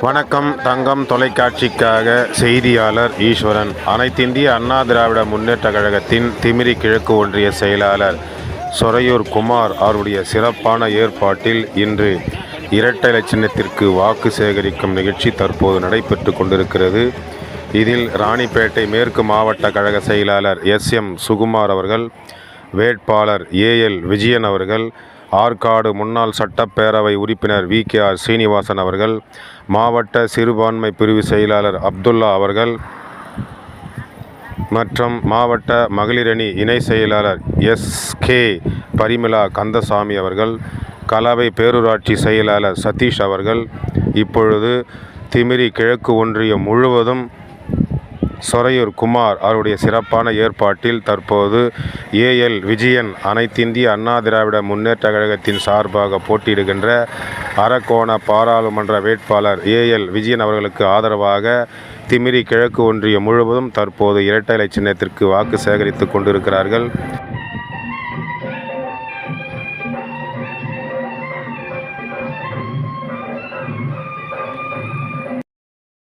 வணக்கம். தங்கம் தொலைக்காட்சிக்காக செய்தியாளர் ஈஸ்வரன். அனைத்திந்திய அண்ணா திராவிட முன்னேற்றக் கழகத்தின் திமிரி கிழக்கு ஒன்றிய செயலாளர் சொரையூர் குமார் அவருடைய சிறப்பான ஏற்பாட்டில் இன்று இரட்டை இலை சின்னத்திற்கு வாக்கு சேகரிக்கும் நிகழ்ச்சி தற்போது நடைபெற்று கொண்டிருக்கிறது. இதில் ராணிப்பேட்டை மேற்கு மாவட்ட கழக செயலாளர் எஸ்.எம். சுகுமார் அவர்கள், வேட்பாளர் ஏ.எல். விஜயன் அவர்கள், ஆற்காடு முன்னாள் சட்டப்பேரவை உறுப்பினர் வி.கே.ஆர். சீனிவாசன் அவர்கள், மாவட்ட சிறுபான்மை பிரிவு செயலாளர் அப்துல்லா அவர்கள் மற்றும் மாவட்ட மகளிரணி இணை செயலாளர் எஸ்.கே. பரிமளா கந்தசாமி அவர்கள், கலவை பேரூராட்சி செயலாளர் சதீஷ் அவர்கள் இப்பொழுது திமிரி கிழக்கு ஒன்றியம் முழுவதும் சொரையூர் குமார் அவருடைய சிறப்பான ஏற்பாட்டில் தற்போது ஏ.எல். விஜயன் அனைத்திந்திய அண்ணா திராவிட முன்னேற்றக் கழகத்தின் சார்பாக போட்டியிடுகின்ற அரக்கோண பாராளுமன்ற வேட்பாளர் ஏ.எல். விஜயன் அவர்களுக்கு ஆதரவாக திமிரி கிழக்கு ஒன்றியம் முழுவதும் தற்போது இரட்டை இலை சின்னத்திற்கு வாக்கு சேகரித்து கொண்டிருக்கிறார்கள்.